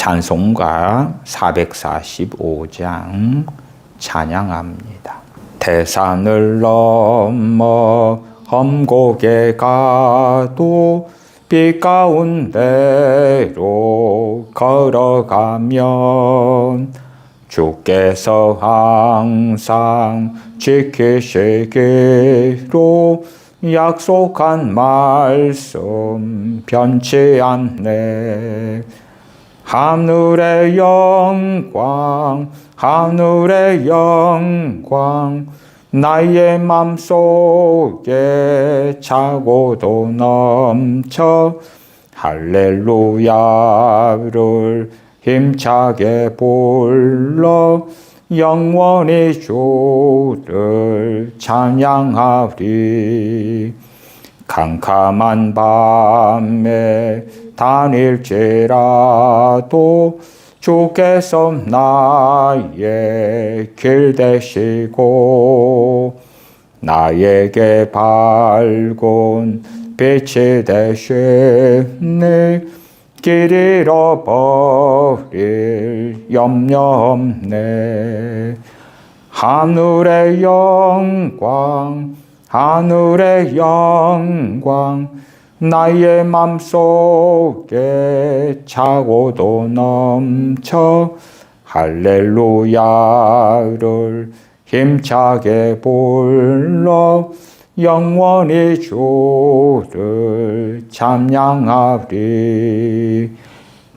찬송가 445장 찬양합니다. 태산을 넘어 험곡에 가도 빛 가운데로 걸어가면 주께서 항상 지키시기로 약속한 말씀 변치 않네. 하늘의 영광, 하늘의 영광, 나의 맘속에 차고도 넘쳐 할렐루야를 힘차게 불러 영원히 주를 찬양하리. 캄캄한 밤에 다닐지라도 주께서 나의 길 되시고 나에게 밝은 빛이 되시네. 길 잃어버릴 염려 없네. 하늘의 영광, 하늘의 영광, 나의 맘속에 차고도 넘쳐 할렐루야를 힘차게 불러 영원히 주를 찬양하리.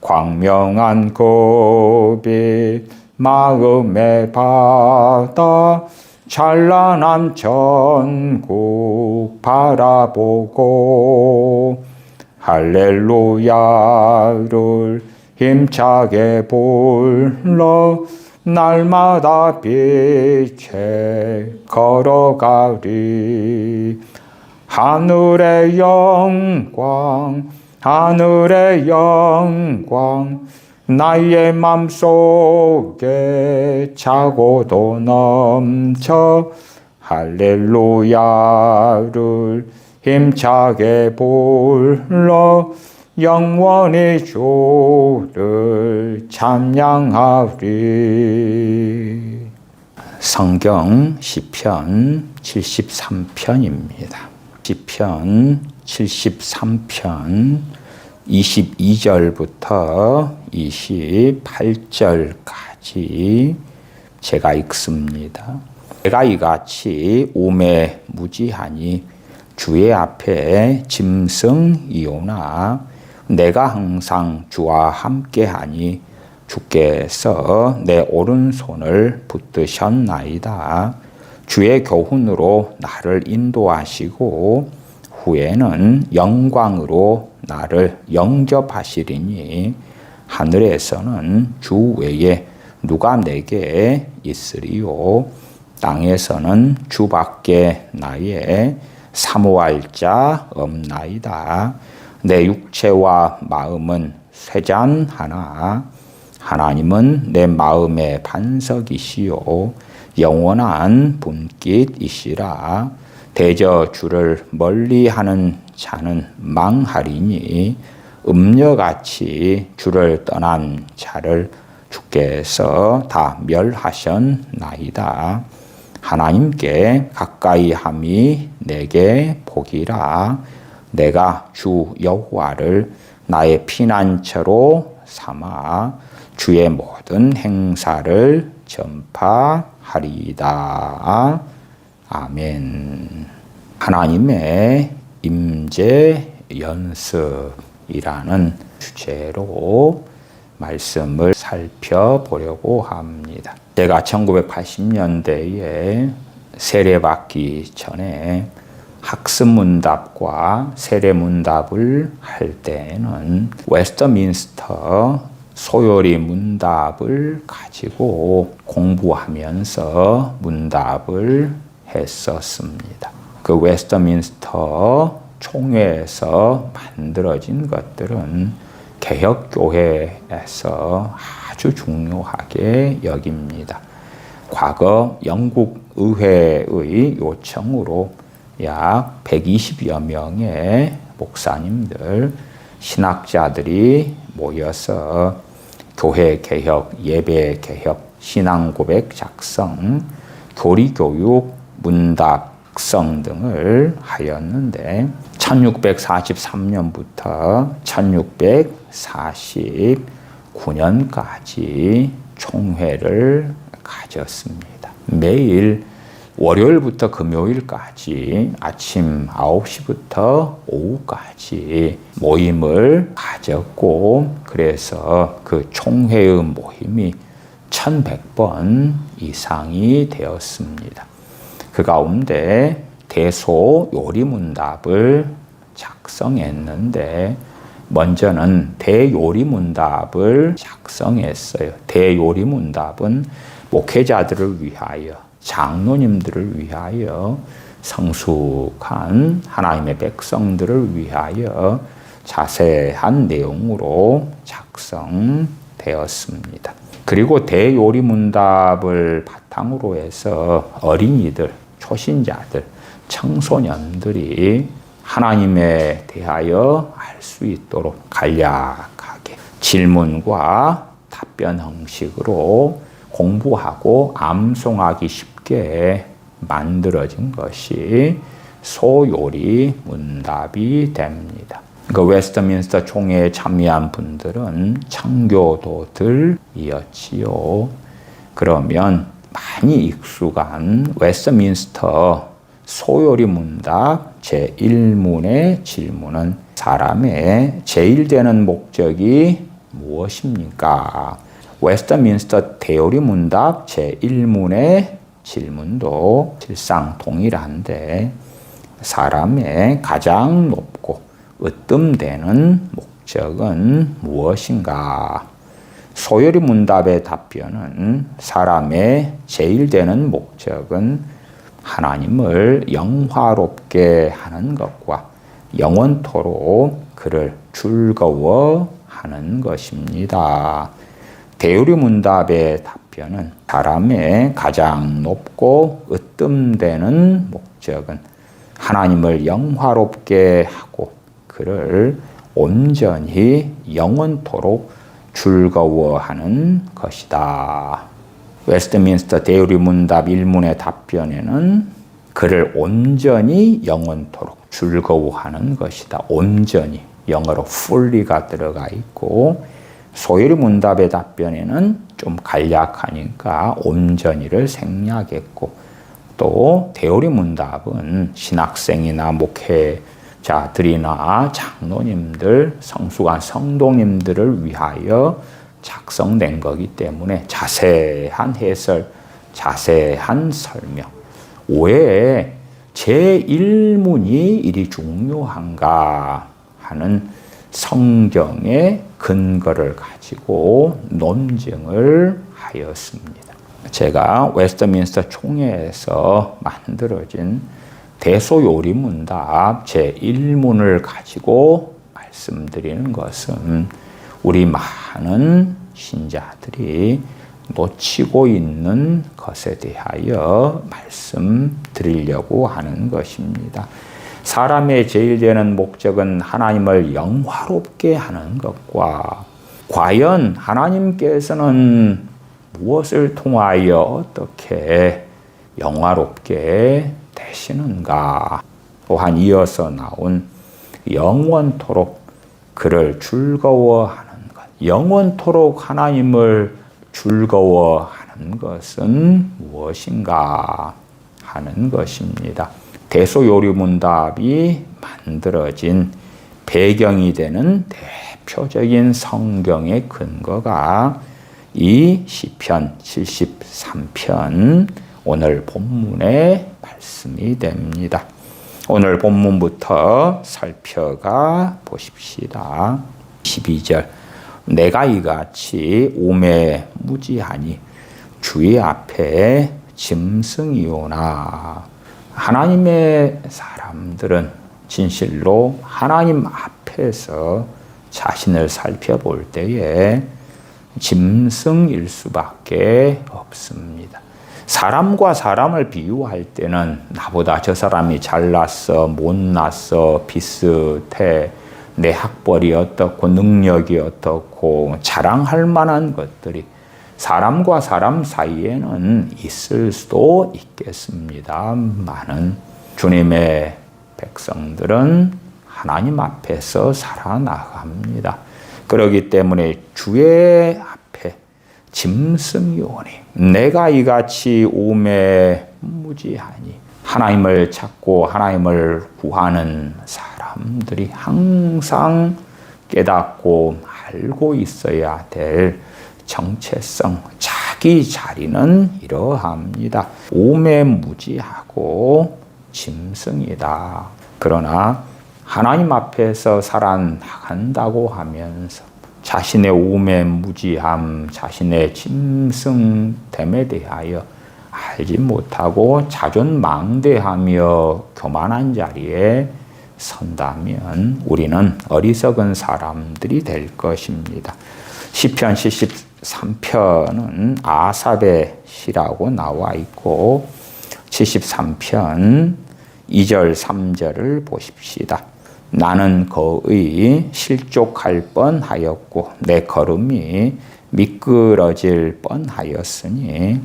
광명한 그 빛 마음의 바다 찬란한 천국 바라보고 할렐루야를 힘차게 불러 날마다 빛에 걸어가리. 하늘의 영광, 하늘의 영광, 나의 맘속에 차고도 넘쳐 할렐루야를 힘차게 불러 영원히 주를 찬양하리. 성경 시편 73편입니다. 시편 73편 22절부터 28절까지 제가 읽습니다. 내가 이같이 오매무지하니 주의 앞에 짐승이오나 내가 항상 주와 함께하니 주께서 내 오른손을 붙드셨나이다. 주의 교훈으로 나를 인도하시고 후에는 영광으로 나를 영접하시리니 하늘에서는 주 외에 누가 내게 있으리요. 땅에서는 주밖에 나의 사모할 자 없나이다. 내 육체와 마음은 쇠잔하나 하나님은 내 마음의 반석이시요 영원한 분깃이시라. 대저 주를 멀리하는 자는 망하리니 음녀같이 주를 떠난 자를 주께서 다 멸하셨나이다. 하나님께 가까이 함이 내게 복이라. 내가 주 여호와를 나의 피난처로 삼아 주의 모든 행사를 전파하리이다. 아멘. 하나님의 임재 연습이라는 주제로 말씀을 살펴보려고 합니다. 제가 1980년대에 세례받기 전에 학습문답과 세례문답을 할 때는 웨스트민스터 소요리 문답을 가지고 공부하면서 문답을 했었습니다. 그 웨스트민스터 총회에서 만들어진 것들은 개혁교회에서 아주 중요하게 여깁니다. 과거 영국 의회의 요청으로 약 120여 명의 목사님들, 신학자들이 모여서 교회 개혁, 예배 개혁, 신앙 고백 작성, 교리 교육, 문답성 등을 하였는데 1643년부터 1649년까지 총회를 가졌습니다. 매일 월요일부터 금요일까지 아침 9시부터 오후까지 모임을 가졌고, 그래서 그 총회의 모임이 1100번 이상이 되었습니다. 그 가운데 대소 요리문답을 작성했는데, 먼저는 대요리문답을 작성했어요. 대요리문답은 목회자들을 위하여, 장로님들을 위하여, 성숙한 하나님의 백성들을 위하여 자세한 내용으로 작성되었습니다. 그리고 대요리문답을 바탕으로 해서 어린이들, 초신자들, 청소년들이 하나님에 대하여 알 수 있도록 간략하게 질문과 답변 형식으로 공부하고 암송하기 쉽게 만들어진 것이 소요리 문답이 됩니다. 그 웨스트민스터 총회에 참여한 분들은 청교도들이었지요. 그러면 많이 익숙한 웨스트민스터 소요리 문답 제1문의 질문은 사람의 제일 되는 목적이 무엇입니까? 웨스트민스터 대요리 문답 제1문의 질문도 실상 동일한데, 사람의 가장 높고 으뜸되는 목적은 무엇인가? 소요리 문답의 답변은 사람의 제일 되는 목적은 하나님을 영화롭게 하는 것과 영원토록 그를 즐거워하는 것입니다. 대요리 문답의 답변은 사람의 가장 높고 으뜸되는 목적은 하나님을 영화롭게 하고 그를 온전히 영원토록 즐거워하는 것이다. 웨스트민스터 대요리 문답 1문의 답변에는 그를 온전히 영원토록 즐거워하는 것이다. 온전히, 영어로 fully가 들어가 있고, 소요리 문답의 답변에는 좀 간략하니까 온전히를 생략했고, 또 대요리 문답은 신학생이나 목회자들이나 장로님들, 성숙한 성도님들을 위하여 작성된 거기 때문에 자세한 해설, 자세한 설명, 왜 제1문이 이리 중요한가 하는 성경의 근거를 가지고 논증을 하였습니다. 제가 웨스트민스터 총회에서 만들어진 대소요리문답 제1문을 가지고 말씀드리는 것은 우리 많은 신자들이 놓치고 있는 것에 대하여 말씀드리려고 하는 것입니다. 사람의 제일 되는 목적은 하나님을 영화롭게 하는 것과, 과연 하나님께서는 무엇을 통하여 어떻게 영화롭게 되시는가? 또한 이어서 나온 영원토록 그를 즐거워하는 것, 영원토록 하나님을 즐거워하는 것은 무엇인가 하는 것입니다. 대소요리문답이 만들어진 배경이 되는 대표적인 성경의 근거가 이 시편 73편 오늘 본문의 말씀이 됩니다. 오늘 본문부터 살펴가 보십시다. 12절, 내가 이같이 오매무지하니 주의 앞에 짐승이오나. 하나님의 사람들은 진실로 하나님 앞에서 자신을 살펴볼 때에 짐승일 수밖에 없습니다. 사람과 사람을 비유할 때는 나보다 저 사람이 잘났어, 못났어, 비슷해, 내 학벌이 어떻고 능력이 어떻고 자랑할 만한 것들이 사람과 사람 사이에는 있을 수도 있겠습니다. 많은 주님의 백성들은 하나님 앞에서 살아나갑니다. 그렇기 때문에 주의 앞에 짐승이 오니 내가 이같이 오매무지하니 하나님을 찾고 하나님을 구하는 사람들이 항상 깨닫고 알고 있어야 될 정체성, 자기 자리는 이러합니다. 오매무지하고 짐승이다. 그러나 하나님 앞에서 살아나간다고 하면서 자신의 오매무지함, 자신의 짐승됨에 대하여 알지 못하고 자존망대하며 교만한 자리에 선다면 우리는 어리석은 사람들이 될 것입니다. 시편 73편은 아삽의 시라고 나와 있고 73편 2절 3절을 보십시다. 나는 거의 실족할 뻔하였고 내 걸음이 미끄러질 뻔하였으니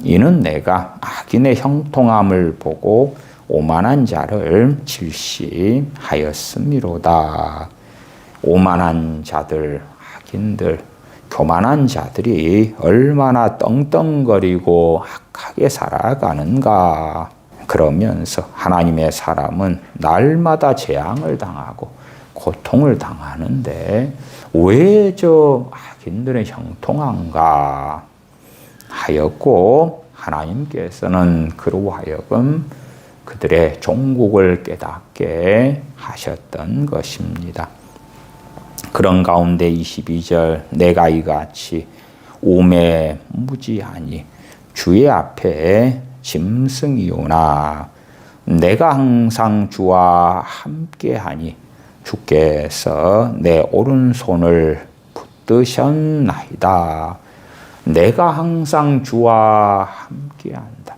이는 내가 악인의 형통함을 보고 오만한 자를 질시하였음이로다. 오만한 자들, 악인들, 교만한 자들이 얼마나 떵떵거리고 악하게 살아가는가. 그러면서 하나님의 사람은 날마다 재앙을 당하고 고통을 당하는데 왜 저 악인들의 형통한가 하였고 하나님께서는 그로 하여금 그들의 종국을 깨닫게 하셨던 것입니다. 그런 가운데 22절 내가 이같이 오매무지하니 주의 앞에 짐승이오나 내가 항상 주와 함께하니 주께서 내 오른손을 붙드셨나이다. 내가 항상 주와 함께한다.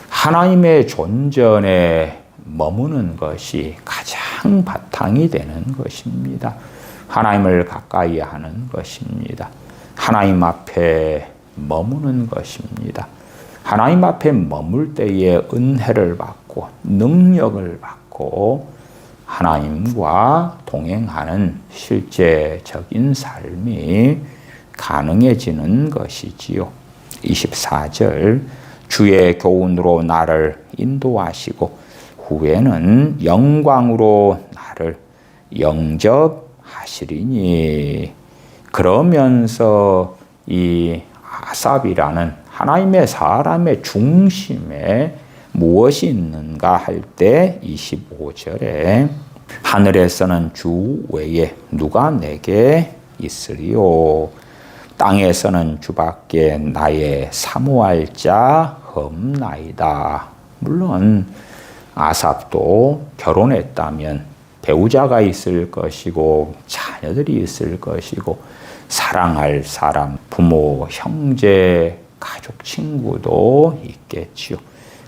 하나님의 존전에 머무는 것이 가장 바탕이 되는 것입니다. 하나님을 가까이 하는 것입니다. 하나님 앞에 머무는 것입니다. 하나님 앞에 머물 때에 은혜를 받고 능력을 받고 하나님과 동행하는 실제적인 삶이 가능해지는 것이지요. 24절 주의 교훈으로 나를 인도하시고 후에는 영광으로 나를 영접하시리니. 그러면서 이 아삽이라는 하나님의 사람의 중심에 무엇이 있는가 할 때 25절에 하늘에서는 주 외에 누가 내게 있으리요. 땅에서는 주밖에 나의 사모할 자 없나이다. 물론 아삽도 결혼했다면 배우자가 있을 것이고 자녀들이 있을 것이고 사랑할 사람, 부모, 형제, 가족, 친구도 있겠지요.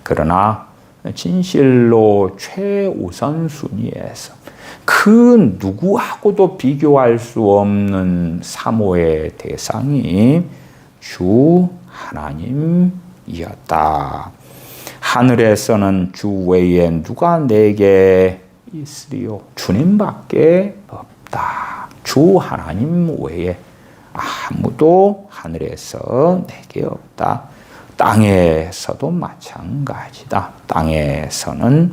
그러나 진실로 최우선순위에서 그 누구하고도 비교할 수 없는 사모의 대상이 주 하나님이었다. 하늘에서는 주 외에 누가 내게 있으리요? 주님밖에 없다. 주 하나님 외에 아무도 하늘에서 내게 없다. 땅에서도 마찬가지다. 땅에서는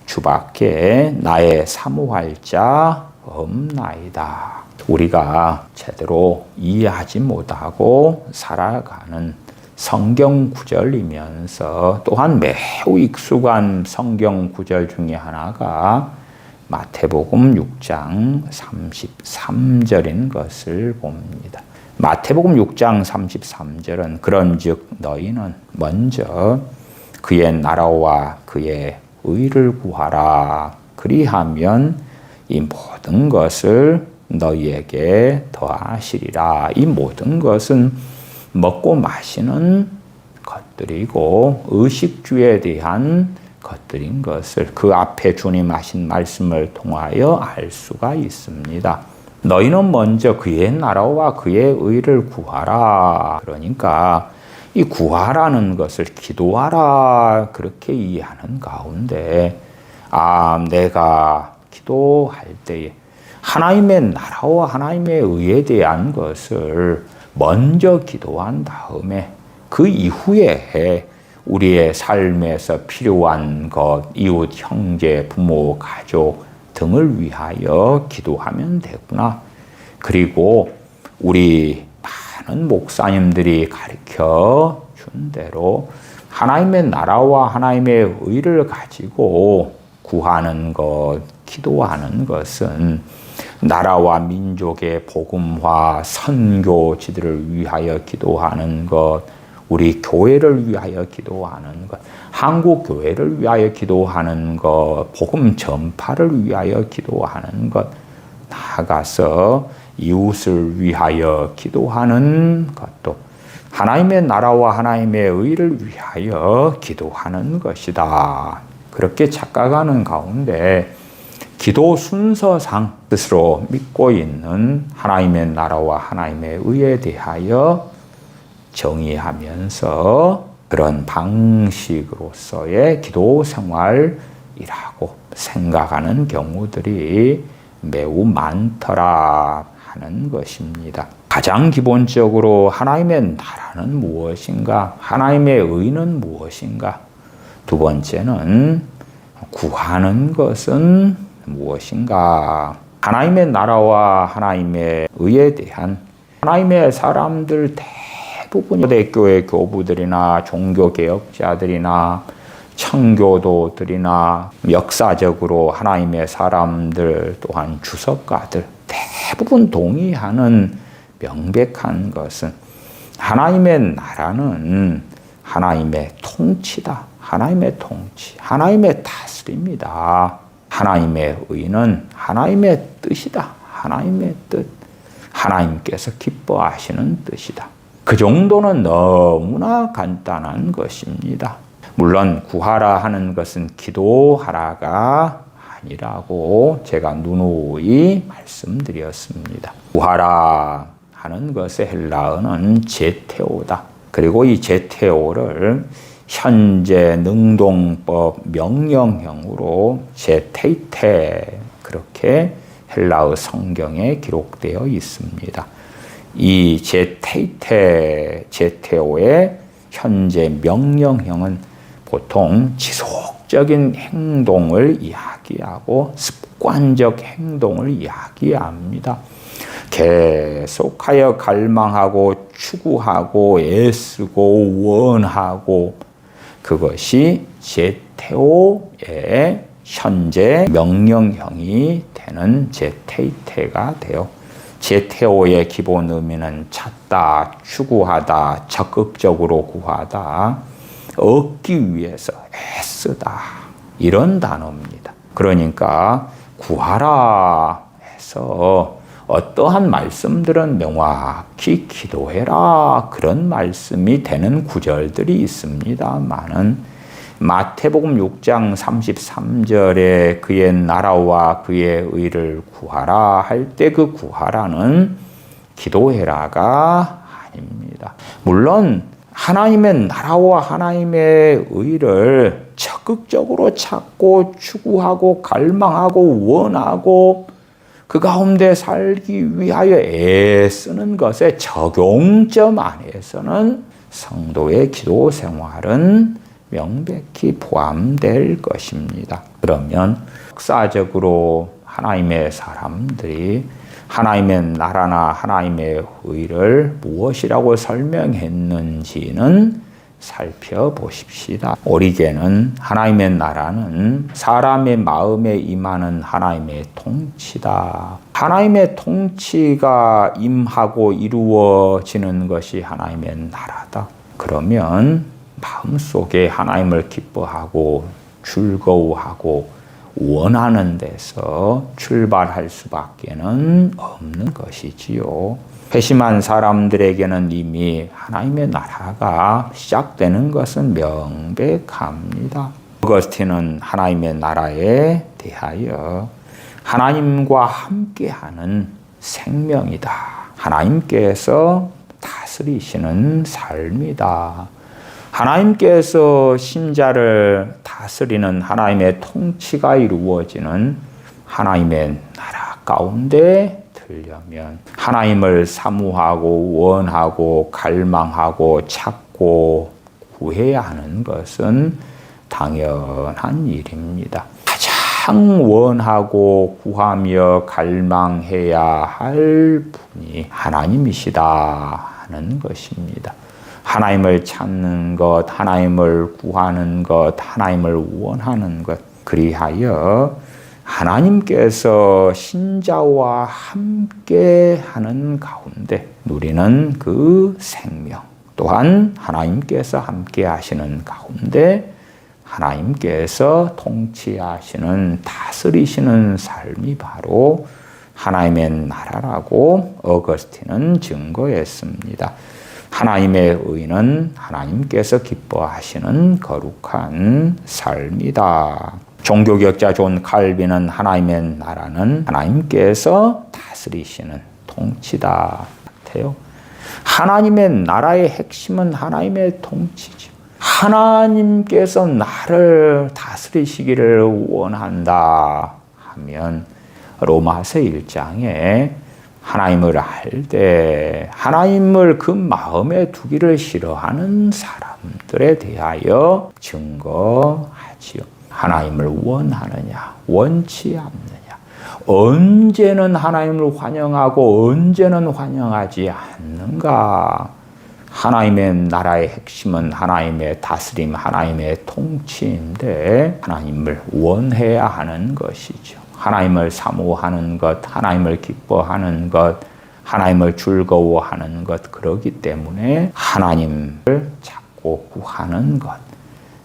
주밖에 나의 사모할 자 없나이다. 우리가 제대로 이해하지 못하고 살아가는 성경 구절이면서 또한 매우 익숙한 성경 구절 중에 하나가 마태복음 6장 33절인 것을 봅니다. 마태복음 6장 33절은 그런즉 너희는 먼저 그의 나라와 그의 의를 구하라. 그리하면 이 모든 것을 너희에게 더하시리라. 이 모든 것은 먹고 마시는 것들이고 의식주에 대한 것들인 것을 그 앞에 주님 하신 말씀을 통하여 알 수가 있습니다. 너희는 먼저 그의 나라와 그의 의를 구하라. 그러니까 이 구하라는 것을 기도하라 그렇게 이해하는 가운데 내가 기도할 때에 하나님의 나라와 하나님의 의에 대한 것을 먼저 기도한 다음에 그 이후에 우리의 삶에서 필요한 것, 이웃, 형제, 부모, 가족 등을 위하여 기도하면 되구나. 그리고 우리 많은 목사님들이 가르쳐 준 대로 하나님의 나라와 하나님의 의를 가지고 구하는 것, 기도하는 것은 나라와 민족의 복음화, 선교지들을 위하여 기도하는 것, 우리 교회를 위하여 기도하는 것, 한국 교회를 위하여 기도하는 것, 복음 전파를 위하여 기도하는 것, 나아가서 이웃을 위하여 기도하는 것도 하나님의 나라와 하나님의 의를 위하여 기도하는 것이다. 그렇게 착각하는 가운데 기도 순서상 스스로 믿고 있는 하나님의 나라와 하나님의 의에 대하여 정의하면서 그런 방식으로서의 기도 생활이라고 생각하는 경우들이 매우 많더라 하는 것입니다. 가장 기본적으로 하나님의 나라는 무엇인가? 하나님의 의는 무엇인가? 두 번째는 구하는 것은 무엇인가? 하나님의 나라와 하나님의 의에 대한 하나님의 사람들 대부분 초대교회 교부들이나 종교개혁자들이나 청교도들이나 역사적으로 하나님의 사람들 또한 주석가들 대부분 동의하는 명백한 것은 하나님의 나라는 하나님의 통치다. 하나님의 통치, 하나님의 다스림이다. 하나님의 의는 하나님의 뜻이다. 하나님의 뜻, 하나님께서 기뻐하시는 뜻이다. 그 정도는 너무나 간단한 것입니다. 물론 구하라 하는 것은 기도하라가 아니라고 제가 누누이 말씀드렸습니다. 구하라 하는 것의 헬라어는 제테오다. 그리고 이 제테오를 현재 능동법 명령형으로 제테이테 그렇게 헬라어 성경에 기록되어 있습니다. 이 제테이테, 제테오의 현재 명령형은 보통 지속적인 행동을 이야기하고 습관적 행동을 이야기합니다. 계속하여 갈망하고 추구하고 애쓰고 원하고 그것이 제테오의 현재 명령형이 되는 제테이테가 되어 제테오의 기본 의미는 찾다, 추구하다, 적극적으로 구하다, 얻기 위해서 애쓰다 이런 단어입니다. 그러니까 구하라 해서 어떠한 말씀들은 명확히 기도해라 그런 말씀이 되는 구절들이 있습니다만은 마태복음 6장 33절에 그의 나라와 그의 의를 구하라 할 때 그 구하라는 기도해라가 아닙니다. 물론 하나님의 나라와 하나님의 의를 적극적으로 찾고 추구하고 갈망하고 원하고 그 가운데 살기 위하여 애쓰는 것의 적용점 안에서는 성도의 기도 생활은 명백히 포함될 것입니다. 그러면 역사적으로 하나님의 사람들이 하나님의 나라나 하나님의 의를 무엇이라고 설명했는지는 살펴보십시다. 오리겐은 하나님의 나라는 사람의 마음에 임하는 하나님의 통치다. 하나님의 통치가 임하고 이루어지는 것이 하나님의 나라다. 그러면 마음속에 하나님을 기뻐하고 즐거워하고 원하는 데서 출발할 수밖에는 없는 것이지요. 회심한 사람들에게는 이미 하나님의 나라가 시작되는 것은 명백합니다. 어거스틴은 하나님의 나라에 대하여 하나님과 함께하는 생명이다. 하나님께서 다스리시는 삶이다. 하나님께서 신자를 다스리는 하나님의 통치가 이루어지는 하나님의 나라 가운데 들려면 하나님을 사모하고 원하고 갈망하고 찾고 구해야 하는 것은 당연한 일입니다. 가장 원하고 구하며 갈망해야 할 분이 하나님이시다 하는 것입니다. 하나님을 찾는 것, 하나님을 구하는 것, 하나님을 원하는 것, 그리하여 하나님께서 신자와 함께 하는 가운데 누리는 그 생명, 또한 하나님께서 함께 하시는 가운데 하나님께서 통치하시는, 다스리시는 삶이 바로 하나님의 나라라고 어거스틴은 증거했습니다. 하나님의 의는 하나님께서 기뻐하시는 거룩한 삶이다. 종교개혁자 존 칼빈은 하나님의 나라는 하나님께서 다스리시는 통치다 같아요. 하나님의 나라의 핵심은 하나님의 통치죠. 하나님께서 나를 다스리시기를 원한다 하면 로마서 1장에 하나님을 알되 하나님을 그 마음에 두기를 싫어하는 사람들에 대하여 증거하지요. 하나님을 원하느냐, 원치 않느냐, 언제는 하나님을 환영하고 언제는 환영하지 않는가. 하나님의 나라의 핵심은 하나님의 다스림, 하나님의 통치인데 하나님을 원해야 하는 것이죠. 하나님을 사모하는 것, 하나님을 기뻐하는 것, 하나님을 즐거워하는 것, 그러기 때문에 하나님을 찾고 구하는 것,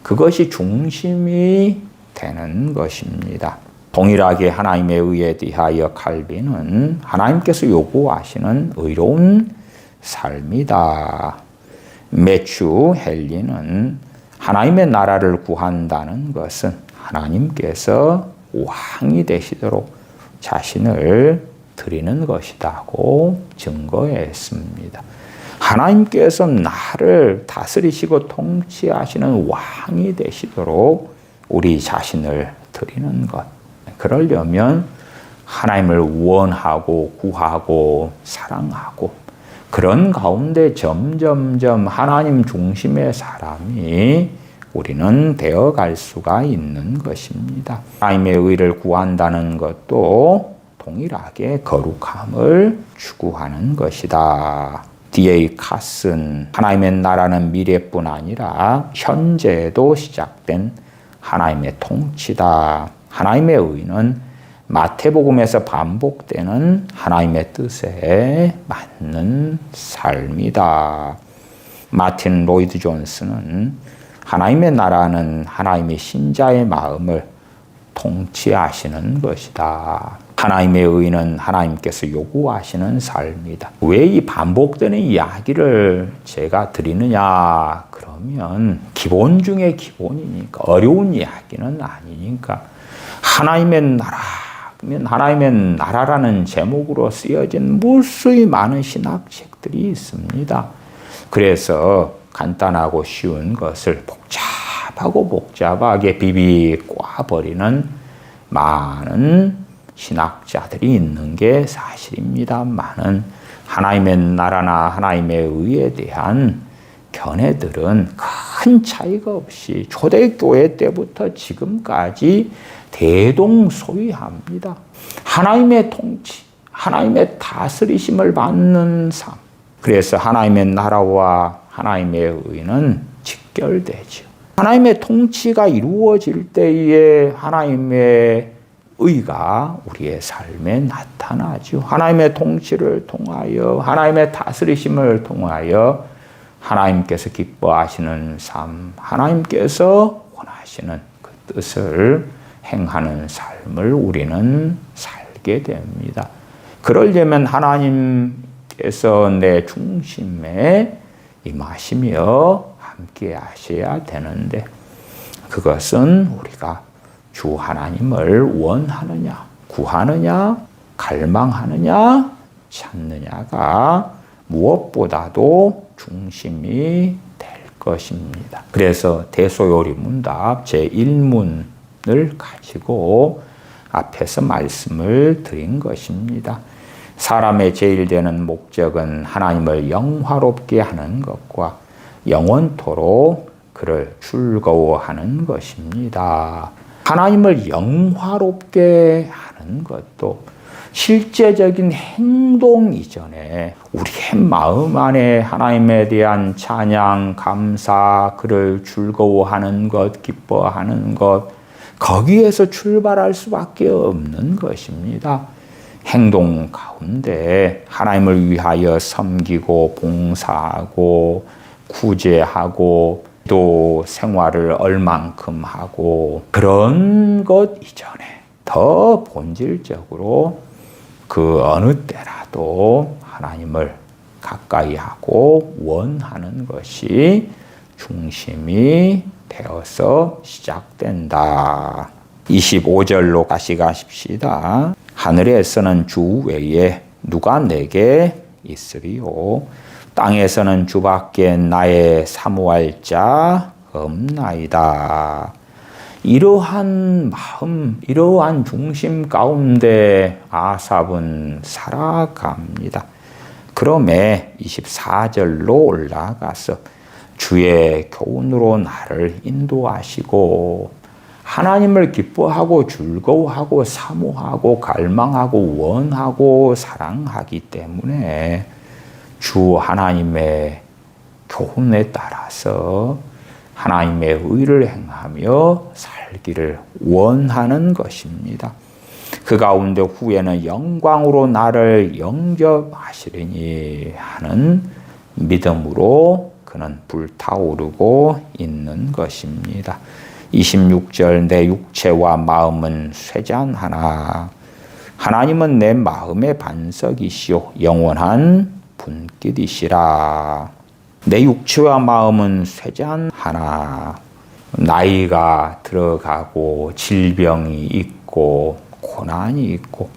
그것이 중심이 되는 것입니다. 동일하게 하나님의 의에 대하여 칼빈은 하나님께서 요구하시는 의로운 삶이다. 매튜 헨리는 하나님의 나라를 구한다는 것은 하나님께서 왕이 되시도록 자신을 드리는 것이라고 증거했습니다. 하나님께서 나를 다스리시고 통치하시는 왕이 되시도록 우리 자신을 드리는 것. 그러려면 하나님을 원하고 구하고 사랑하고 그런 가운데 점점점 하나님 중심의 사람이 우리는 되어갈 수가 있는 것입니다. 하나님의 의를 구한다는 것도 동일하게 거룩함을 추구하는 것이다. D.A. 카슨, 하나님의 나라는 미래뿐 아니라 현재에도 시작된 하나님의 통치다. 하나님의 의는 마태복음에서 반복되는 하나님의 뜻에 맞는 삶이다. 마틴 로이드 존스는 하나님의 나라는 하나님의 신자의 마음을 통치하시는 것이다. 하나님의 의는 하나님께서 요구하시는 삶이다. 왜 이 반복되는 이야기를 제가 드리느냐? 그러면 기본 중에 기본이니까, 어려운 이야기는 아니니까. 하나님의 나라, 하나님의 나라라는 제목으로 쓰여진 무수히 많은 신학책들이 있습니다. 그래서 간단하고 쉬운 것을 복잡하게 비비꼬아버리는 많은 신학자들이 있는 게 사실입니다만은 하나님의 나라나 하나님의 의에 대한 견해들은 큰 차이가 없이 초대교회 때부터 지금까지 대동소이합니다. 하나님의 통치, 하나님의 다스리심을 받는 삶. 그래서 하나님의 나라와 하나님의 의는 직결되죠. 하나님의 통치가 이루어질 때에 하나님의 의가 우리의 삶에 나타나죠. 하나님의 통치를 통하여, 하나님의 다스리심을 통하여 하나님께서 기뻐하시는 삶, 하나님께서 원하시는 그 뜻을 행하는 삶을 우리는 살게 됩니다. 그러려면 하나님께서 내 중심에 임하시며 함께 하셔야 되는데, 그것은 우리가 주 하나님을 원하느냐, 구하느냐, 갈망하느냐, 찾느냐가 무엇보다도 중심이 될 것입니다. 그래서 대소요리문답 제1문을 가지고 앞에서 말씀을 드린 것입니다. 사람의 제일 되는 목적은 하나님을 영화롭게 하는 것과 영원토록 그를 즐거워하는 것입니다. 하나님을 영화롭게 하는 것도 실제적인 행동 이전에 우리의 마음 안에 하나님에 대한 찬양, 감사, 그를 즐거워하는 것, 기뻐하는 것, 거기에서 출발할 수밖에 없는 것입니다. 행동 가운데 하나님을 위하여 섬기고 봉사하고 구제하고 또 생활을 얼만큼 하고 그런 것 이전에 더 본질적으로 그 어느 때라도 하나님을 가까이 하고 원하는 것이 중심이 되어서 시작된다. 25절로 다시 가십시다. 하늘에서는 주 외에 누가 내게 있으리요? 땅에서는 주밖에 나의 사모할 자 없나이다. 이러한 마음, 이러한 중심 가운데 아삽은 살아갑니다. 그러매 24절로 올라가서 주의 교훈으로 나를 인도하시고 하나님을 기뻐하고 즐거워하고 사모하고 갈망하고 원하고 사랑하기 때문에 주 하나님의 교훈에 따라서 하나님의 의를 행하며 살기를 원하는 것입니다. 그 가운데 후에는 영광으로 나를 영접하시리니 하는 믿음으로 그는 불타오르고 있는 것입니다. 26절 내 육체와 마음은 쇠잔하나 하나님은 내 마음의 반석이시오 영원한 분깃이시라. 내 육체와 마음은 쇠잔하나 나이가 들어가고 질병이 있고 고난이 있고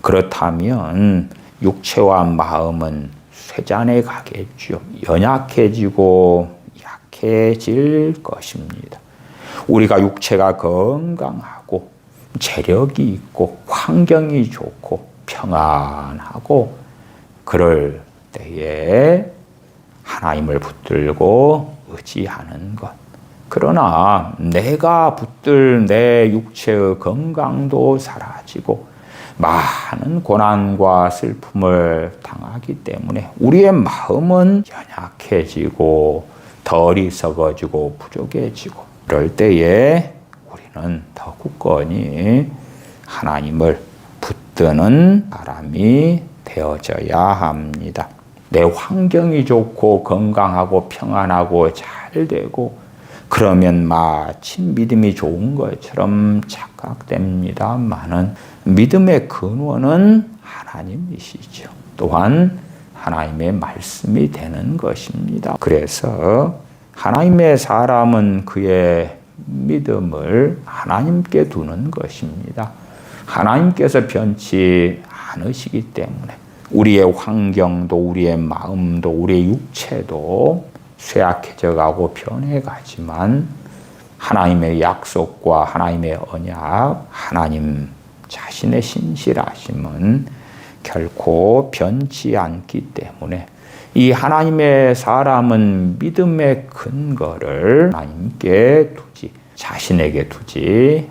그렇다면 육체와 마음은 쇠잔해 가겠죠. 연약해지고 약해질 것입니다. 우리가 육체가 건강하고 재력이 있고 환경이 좋고 평안하고 그럴 때에 하나님을 붙들고 의지하는 것. 그러나 내가 붙들 내 육체의 건강도 사라지고 많은 고난과 슬픔을 당하기 때문에 우리의 마음은 연약해지고 덜이 썩어지고 부족해지고 그럴 때에 우리는 더 굳건히 하나님을 붙드는 사람이 되어져야 합니다. 내 환경이 좋고 건강하고 평안하고 잘 되고 그러면 마치 믿음이 좋은 것처럼 착각됩니다만은 믿음의 근원은 하나님이시죠. 또한 하나님의 말씀이 되는 것입니다. 그래서 하나님의 사람은 그의 믿음을 하나님께 두는 것입니다. 하나님께서 변치 않으시기 때문에 우리의 환경도 우리의 마음도 우리의 육체도 쇠약해져 가고 변해가지만 하나님의 약속과 하나님의 언약, 하나님 자신의 신실하심은 결코 변치 않기 때문에 이 하나님의 사람은 믿음의 근거를 하나님께 두지 자신에게 두지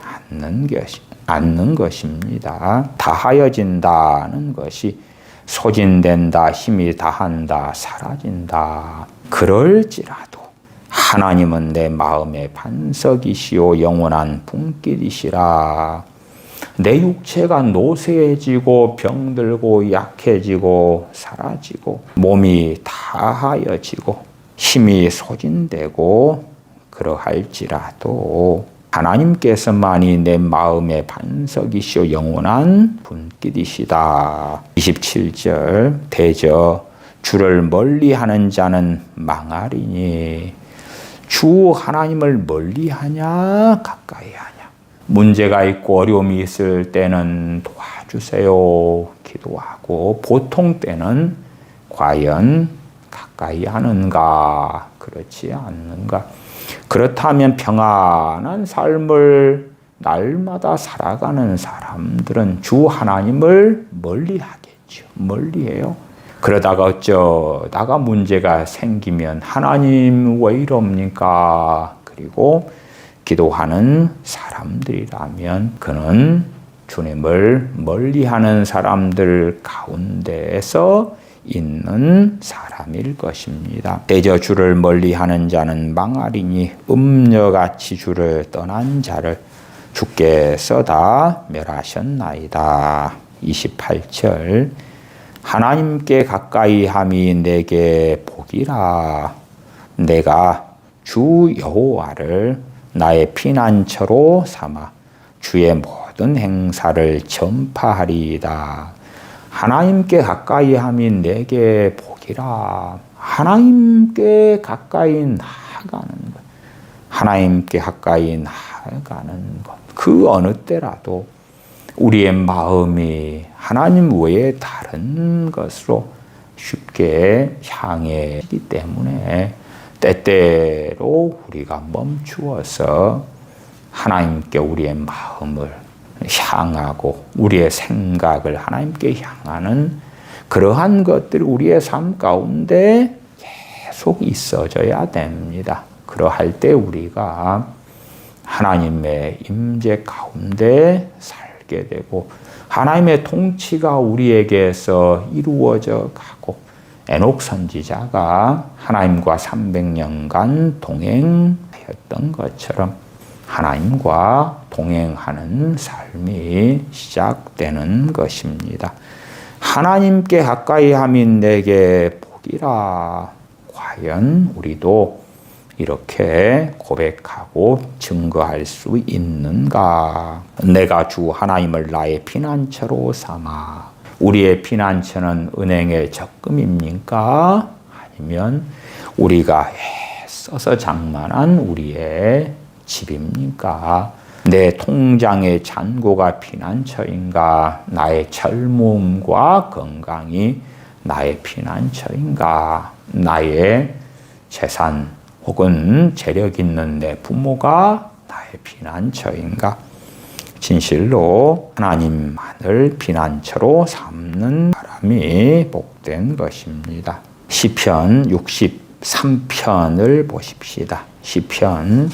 않는 것입니다. 다하여진다는 것이 소진된다, 힘이 다한다, 사라진다. 그럴지라도 하나님은 내 마음의 반석이시오 영원한 분깃이시라. 내 육체가 노쇠해지고 병들고 약해지고 사라지고 몸이 다하여지고 힘이 소진되고 그러할지라도 하나님께서만이 내 마음의 반석이시오 영원한 분깃이시다. 27절 대저 주를 멀리하는 자는 망하리니 주 하나님을 멀리하냐 가까이 하냐. 문제가 있고 어려움이 있을 때는 도와주세요 기도하고, 보통 때는 과연 가까이 하는가 그렇지 않는가. 그렇다면 평안한 삶을 날마다 살아가는 사람들은 주 하나님을 멀리하겠죠. 멀리해요. 그러다가 어쩌다가 문제가 생기면 하나님 왜 이럽니까? 그리고 기도하는 사람들이라면 그는 주님을 멀리하는 사람들 가운데에서 있는 사람일 것입니다. 대저 주를 멀리하는 자는 망하리니 음녀같이 주를 떠난 자를 주께서 다 멸하셨나이다. 28절 하나님께 가까이 함이 내게 복이라. 내가 주 여호와를 나의 피난처로 삼아 주의 모든 행사를 전파하리이다. 하나님께 가까이 함이 내게 복이라. 하나님께 가까이 나아가는 것, 하나님께 가까이 나아가는 것, 그 어느 때라도 우리의 마음이 하나님 외에 다른 것으로 쉽게 향해지기 때문에 때때로 우리가 멈추어서 하나님께 우리의 마음을 향하고 우리의 생각을 하나님께 향하는 그러한 것들이 우리의 삶 가운데 계속 있어져야 됩니다. 그러할 때 우리가 하나님의 임재 가운데 살게 되고 하나님의 통치가 우리에게서 이루어져 가고, 에녹 선지자가 하나님과 300년간 동행하였던 것처럼 하나님과 동행하는 삶이 시작되는 것입니다. 하나님께 가까이 함이 내게 복이라. 과연 우리도 이렇게 고백하고 증거할 수 있는가? 내가 주 하나님을 나의 피난처로 삼아. 우리의 피난처는 은행의 적금입니까? 아니면 우리가 애써서 장만한 우리의 집입니까? 내 통장의 잔고가 피난처인가? 나의 젊음과 건강이 나의 피난처인가? 나의 재산 혹은 재력 있는 내 부모가 나의 피난처인가? 진실로 하나님만을 피난처로 삼는 사람이 복된 것입니다. 시편 63편을 보십시다. 시편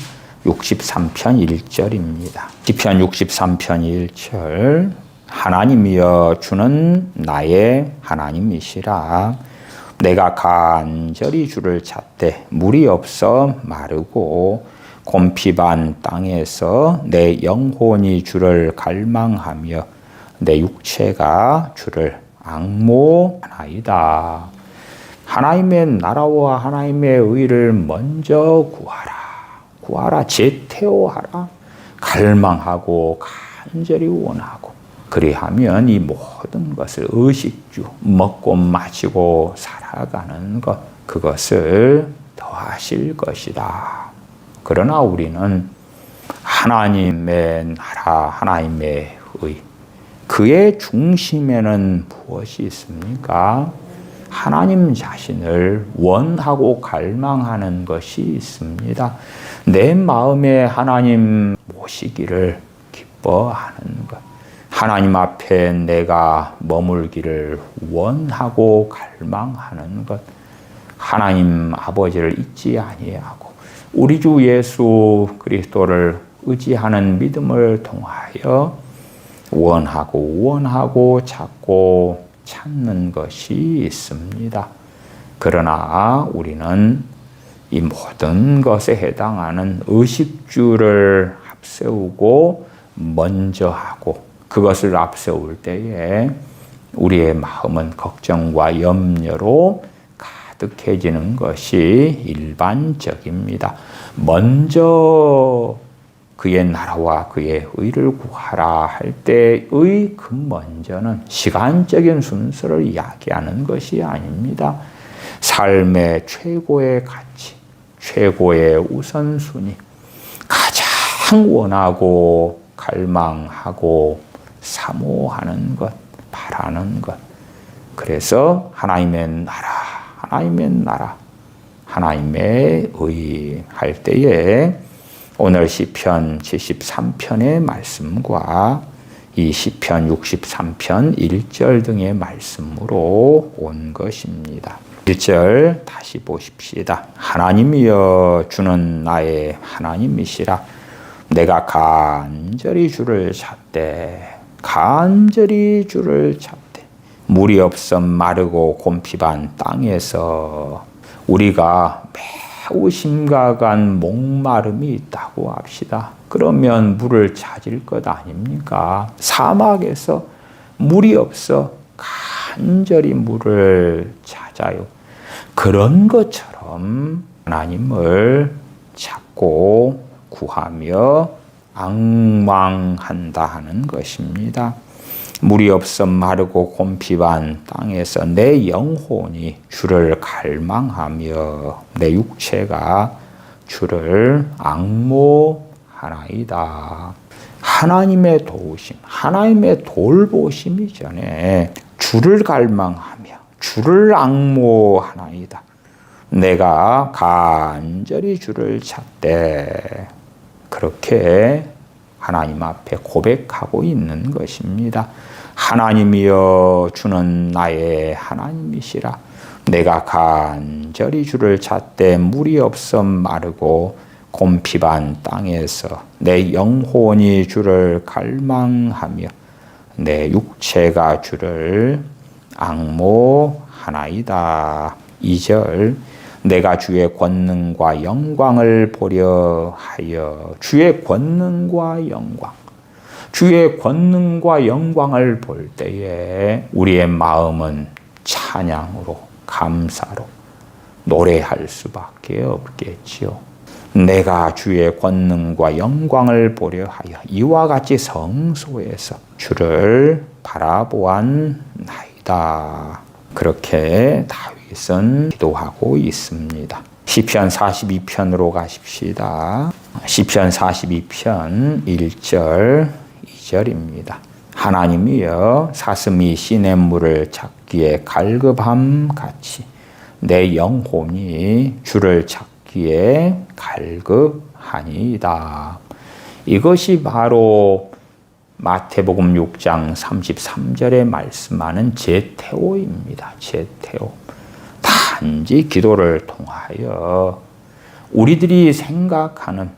63편 1절입니다. 시편 63편 1절 하나님이여 주는 나의 하나님이시라. 내가 간절히 주를 찾되 물이 없어 마르고 곰피반 땅에서 내 영혼이 주를 갈망하며 내 육체가 주를 앙모하나이다. 하나님의 나라와 하나님의 의를 먼저 구하라, 제태오하라, 갈망하고 간절히 원하고, 그리하면 이 모든 것을 의식주, 먹고 마시고 살아가는 것, 그것을 더하실 것이다. 그러나 우리는 하나님의 나라, 하나님의 의, 그의 중심에는 무엇이 있습니까? 하나님 자신을 원하고 갈망하는 것이 있습니다. 내 마음에 하나님 모시기를 기뻐하는 것, 하나님 앞에 내가 머물기를 원하고 갈망하는 것, 하나님 아버지를 잊지 아니하고 우리 주 예수 그리스도를 의지하는 믿음을 통하여 원하고 찾는 것이 있습니다. 그러나 우리는 이 모든 것에 해당하는 의식주를 앞세우고 먼저 하고, 그것을 앞세울 때에 우리의 마음은 걱정과 염려로 가득해지는 것이 일반적입니다. 먼저 그의 나라와 그의 의를 구하라 할 때의 그 먼저는 시간적인 순서를 이야기하는 것이 아닙니다. 삶의 최고의 가치, 최고의 우선순위, 가장 원하고 갈망하고 사모하는 것, 바라는 것. 그래서 하나님의 나라, 하나님의 나라, 하나님의 의 할 때에 오늘 시편 73편의 말씀과 이 시편 63편 1절 등의 말씀으로 온 것입니다. 1절 다시 보십시다. 하나님이여 주는 나의 하나님이시라. 내가 간절히 주를 찾되 간절히 주를 찾되 물이 없어 마르고 곰핍한 땅에서 우리가 매우 심각한 목마름이 있다고 합시다. 그러면 물을 찾을 것 아닙니까? 사막에서 물이 없어 간절히 물을 찾아요. 그런 것처럼 하나님을 찾고 구하며 앙망한다 하는 것입니다. 물이 없어 마르고 곰핍한 땅에서 내 영혼이 주를 갈망하며 내 육체가 주를 앙모하나이다. 하나님의 도우심, 하나님의 돌보심이 전에 주를 갈망하며 주를 앙모하나이다. 내가 간절히 주를 찾되 그렇게 하나님 앞에 고백하고 있는 것입니다. 하나님이여 주는 나의 하나님이시라. 내가 간절히 주를 찾되 물이 없어 마르고 곰핍한 땅에서 내 영혼이 주를 갈망하며 내 육체가 주를 앙모하나이다. 2절 내가 주의 권능과 영광을 보려 하여 주의 권능과 영광 주의 권능과 영광을 볼 때에 우리의 마음은 찬양으로 감사로 노래할 수밖에 없겠지요. 내가 주의 권능과 영광을 보려 하여 이와 같이 성소에서 주를 바라보았나이다. 그렇게 다윗은 기도하고 있습니다. 시편 42편으로 가십시다. 시편 42편 1절 2절입니다. 하나님이여 사슴이 시냇물을 찾기에 갈급함 같이 내 영혼이 주를 찾기에 갈급하니이다. 이것이 바로 마태복음 6장 33절에 말씀하는 제태오입니다. 제태오. 단지 기도를 통하여 우리들이 생각하는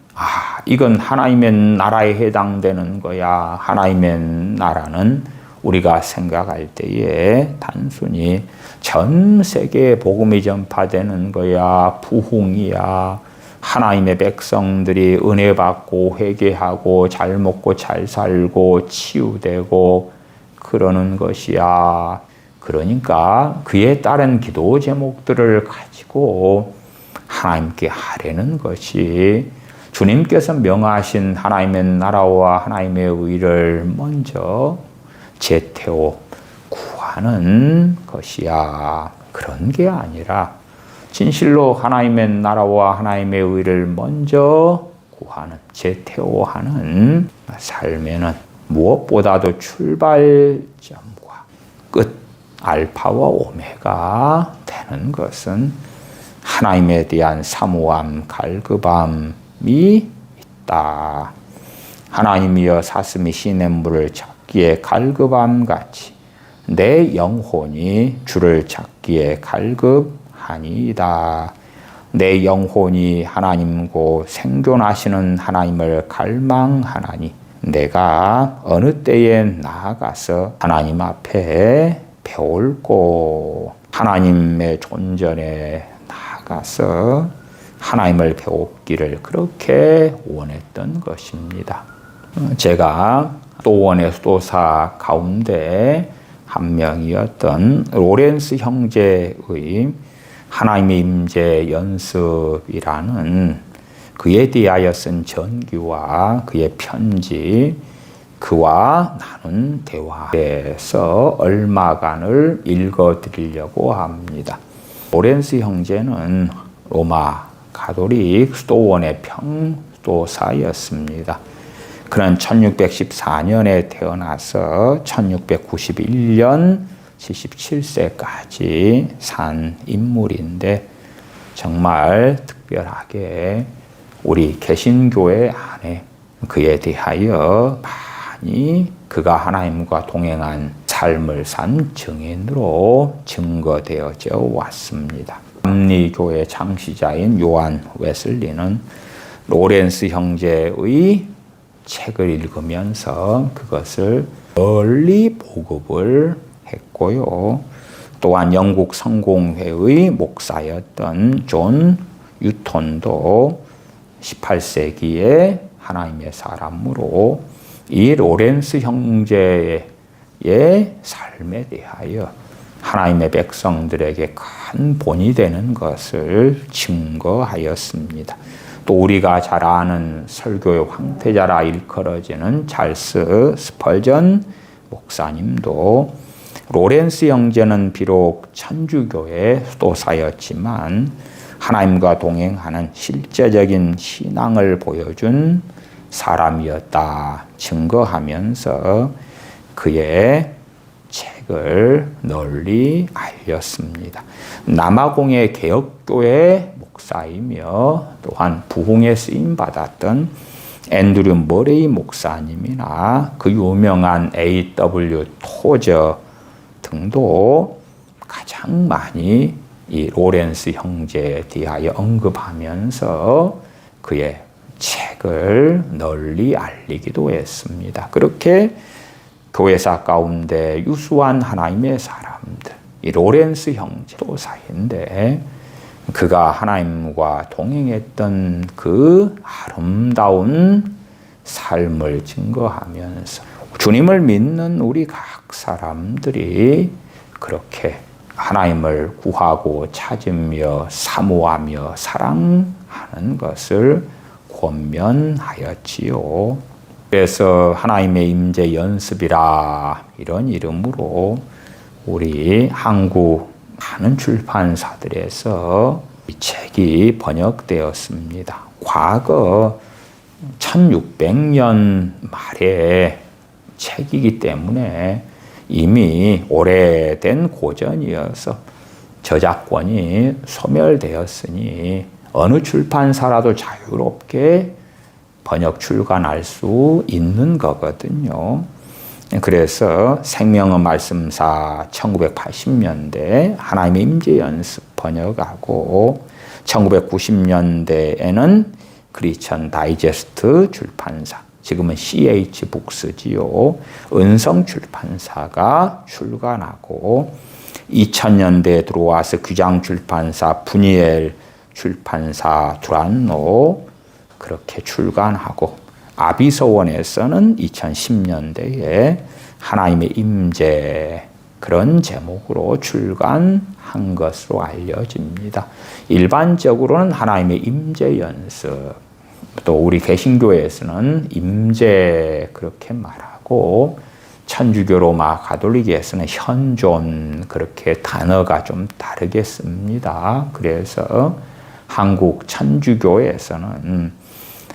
이건 하나님의 나라에 해당되는 거야. 하나님의 나라는 우리가 생각할 때에 단순히 전 세계에 복음이 전파되는 거야. 부흥이야. 하나님의 백성들이 은혜 받고 회개하고 잘 먹고 잘 살고 치유되고 그러는 것이야. 그러니까 그에 따른 기도 제목들을 가지고 하나님께 하려는 것이 주님께서 명하신 하나님의 나라와 하나님의 의를 먼저 제태오 구하는 것이야. 그런 게 아니라 진실로 하나님의 나라와 하나님의 의를 먼저 구하는 제태오하는 삶에는 무엇보다도 출발점과 끝 알파와 오메가 되는 것은 하나님에 대한 사모함, 갈급함이 있다. 하나님이여 사슴이 시냇물을 찾기에 갈급함 같이 내 영혼이 주를 찾기에 갈급하니이다. 내 영혼이 하나님고 생존하시는 하나님을 갈망하나니 내가 어느 때에 나아가서 하나님 앞에 배울고 하나님의 존전에 나아가서 하나님을 배웠기를 그렇게 원했던 것입니다. 제가 또원의 수도사 가운데 한 명이었던 로렌스 형제의 하나님의 임재 연습이라는 그에 대하여 쓴 전기와 그의 편지, 그와 나눈 대화에서 얼마간을 읽어드리려고 합니다. 로렌스 형제는 로마 가톨릭 수도원의 평도사였습니다. 그는 1614년에 태어나서 1691년 77세까지 산 인물인데 정말 특별하게 우리 개신교회 안에 그에 대하여 많이 그가 하나님과 동행한 삶을 산 증인으로 증거되어져 왔습니다. 감리교회 창시자인 요한 웨슬리는 로렌스 형제의 책을 읽으면서 그것을 널리 보급을 했고요. 또한 영국 성공회의 목사였던 존 유톤도 18세기에 하나님의 사람으로 이 로렌스 형제의 삶에 대하여 하나님의 백성들에게 큰 본이 되는 것을 증거하였습니다. 또 우리가 잘 아는 설교의 황태자라 일컬어지는 찰스 스펄전 목사님도 로렌스 형제는 비록 천주교의 수도사였지만 하나님과 동행하는 실제적인 신앙을 보여준 사람이었다 증거하면서 그의 책을 널리 알렸습니다. 남아공의 개혁교회 목사이며 또한 부흥에 쓰임받았던 앤드류 머레이 목사님이나 그 유명한 A.W. 토저 등도 가장 많이 이 로렌스 형제에 대하여 언급하면서 그의 책을 널리 알리기도 했습니다. 그렇게 교회사 가운데 유수한 하나님의 사람들, 이 로렌스 형제도 사이인데 그가 하나님과 동행했던 그 아름다운 삶을 증거하면서 주님을 믿는 우리 각 사람들이 그렇게 하나님을 구하고 찾으며 사모하며 사랑하는 것을 권면하였지요. 그래서 하나님의 임재 연습이라 이런 이름으로 우리 한국 많은 출판사들에서 이 책이 번역되었습니다. 과거 1600년 말에 책이기 때문에 이미 오래된 고전이어서 저작권이 소멸되었으니 어느 출판사라도 자유롭게 번역 출간할 수 있는 거거든요. 그래서 생명의 말씀사 1980년대 하나님의 임재 연습 번역하고 1990년대에는 크리스천 다이제스트 출판사, 지금은 CH 북스지요. 은성 출판사가 출간하고 2000년대에 들어와서 규장 출판사 분이엘 출판사 두란노 그렇게 출간하고 아비서원에서는 2010년대에 하나님의 임재 그런 제목으로 출간한 것으로 알려집니다. 일반적으로는 하나님의 임재 연습, 또 우리 개신교에서는 임재 그렇게 말하고 천주교 로마 가톨릭에서는 현존 그렇게 단어가 좀 다르게 씁니다. 그래서 한국 천주교에서는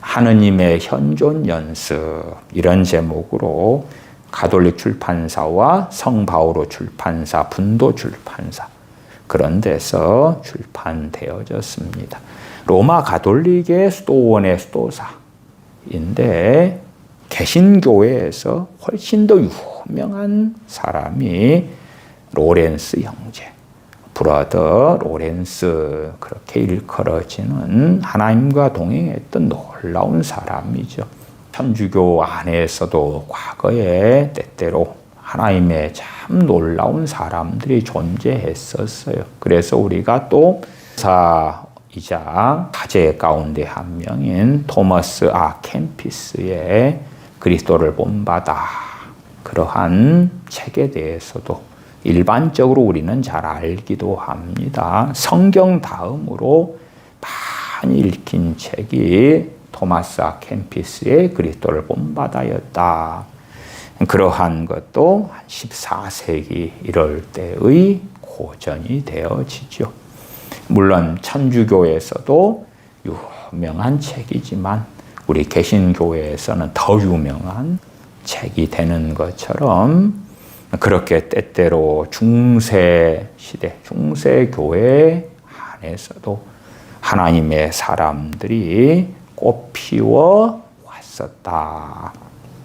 하느님의 현존 연습 이런 제목으로 가톨릭 출판사와 성바오로 출판사, 분도 출판사 그런 데서 출판되어졌습니다. 로마 가톨릭의 수도원의 수도사인데 개신교회에서 훨씬 더 유명한 사람이 로렌스 형제, 브러더 로렌스 그렇게 일컬어지는 하나님과 동행했던 놀라운 사람이죠. 천주교 안에서도 과거에 때때로 하나님의 참 놀라운 사람들이 존재했었어요. 그래서 우리가 또 사이자 가제 가운데 한 명인 토머스 아 캠피스의 그리스도를 본받아 그러한 책에 대해서도 일반적으로 우리는 잘 알기도 합니다. 성경 다음으로 많이 읽힌 책이 토마스 아 캠피스의 그리스도를 본받아였다. 그러한 것도 14세기 이럴 때의 고전이 되어지죠. 물론 천주교에서도 유명한 책이지만 우리 개신교회에서는 더 유명한 책이 되는 것처럼 그렇게 때때로 중세 시대, 중세 교회 안에서도 하나님의 사람들이 꽃피워 왔었다.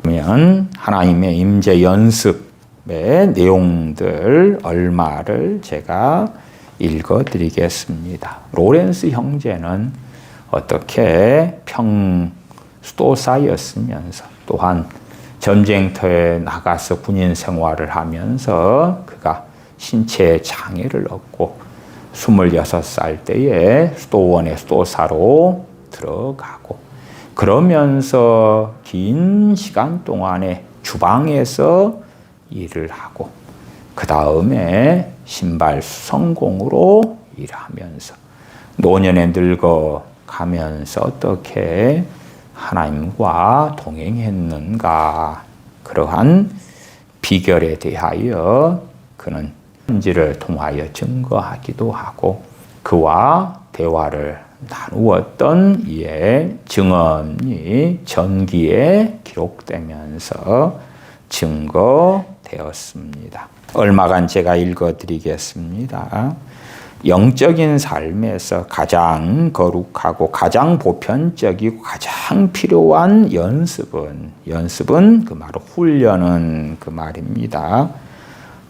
그러면 하나님의 임재 연습의 내용들 얼마를 제가 읽어드리겠습니다. 로렌스 형제는 어떻게 평수도사였으면서 또한 전쟁터에 나가서 군인 생활을 하면서 그가 신체 장애를 얻고 26살 때에 수도원의 수도사로 들어가고 그러면서 긴 시간 동안에 주방에서 일을 하고 그 다음에 신발 수성공으로 일하면서 노년에 늙어가면서 어떻게 하나님과 동행했는가 그러한 비결에 대하여 그는 편지를 통하여 증거하기도 하고 그와 대화를 나누었던 이의 증언이 전기에 기록되면서 증거되었습니다. 얼마간 제가 읽어드리겠습니다. 영적인 삶에서 가장 거룩하고 가장 보편적이고 가장 필요한 연습은 그 말 훈련은 그 말입니다.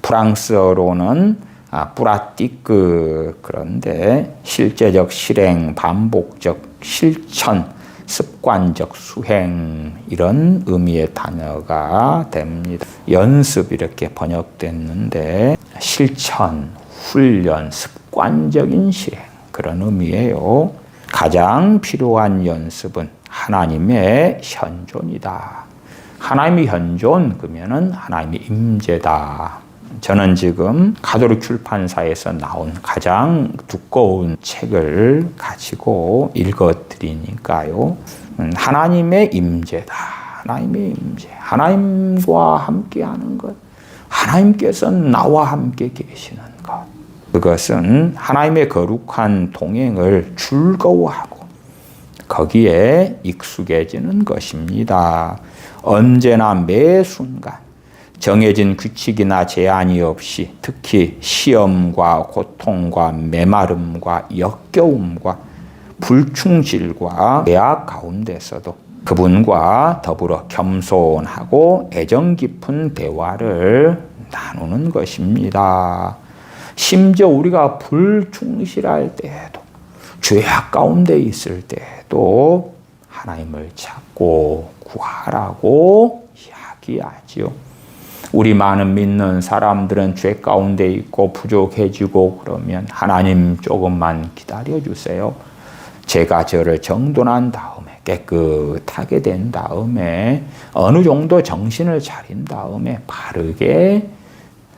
프랑스어로는 뿌라티크 그런데 실제적 실행, 반복적 실천, 습관적 수행 이런 의미의 단어가 됩니다. 연습 이렇게 번역됐는데 실천, 훈련, 습관적인 실행 그런 의미예요. 가장 필요한 연습은 하나님의 현존이다. 하나님의 현존 그러면은 하나님의 임재다. 저는 지금 가톨릭 출판사에서 나온 가장 두꺼운 책을 가지고 읽어드리니까요. 하나님의 임재다. 하나님의 임재. 하나님과 함께하는 것. 하나님께서 나와 함께 계시는 것. 그것은 하나님의 거룩한 동행을 즐거워하고 거기에 익숙해지는 것입니다. 언제나 매 순간 정해진 규칙이나 제한이 없이 특히 시험과 고통과 메마름과 역겨움과 불충실과 죄악 가운데서도 그분과 더불어 겸손하고 애정 깊은 대화를 나누는 것입니다. 심지어 우리가 불충실할 때에도 죄악 가운데 있을 때에도 하나님을 찾고 구하라고 이야기하지요. 우리 많은 믿는 사람들은 죄 가운데 있고 부족해지고 그러면 하나님 조금만 기다려주세요. 제가 저를 정돈한 다음에 깨끗하게 된 다음에 어느 정도 정신을 차린 다음에 바르게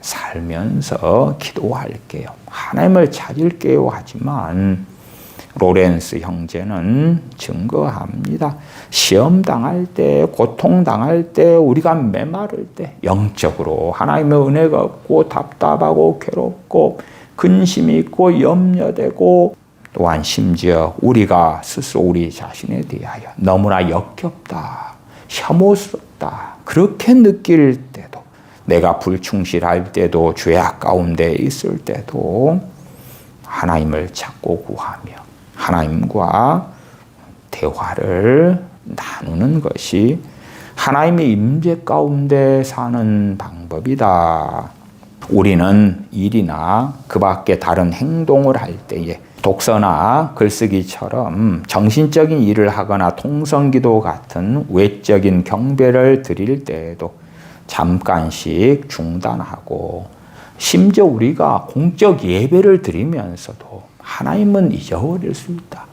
살면서 기도할게요. 하나님을 찾을게요 하지만 로렌스 형제는 증거합니다. 시험 당할 때, 고통 당할 때, 우리가 메마를 때 영적으로 하나님의 은혜가 없고 답답하고 괴롭고 근심이 있고 염려되고 또한 심지어 우리가 스스로 우리 자신에 대하여 너무나 역겹다, 혐오스럽다 그렇게 느낄 때도 내가 불충실할 때도 죄악 가운데 있을 때도 하나님을 찾고 구하며 하나님과 대화를 나누는 것이 하나님의 임재 가운데 사는 방법이다. 우리는 일이나 그 밖에 다른 행동을 할 때에 독서나 글쓰기처럼 정신적인 일을 하거나 통성기도 같은 외적인 경배를 드릴 때에도 잠깐씩 중단하고 심지어 우리가 공적 예배를 드리면서도 하나님은 잊어버릴 수 있다.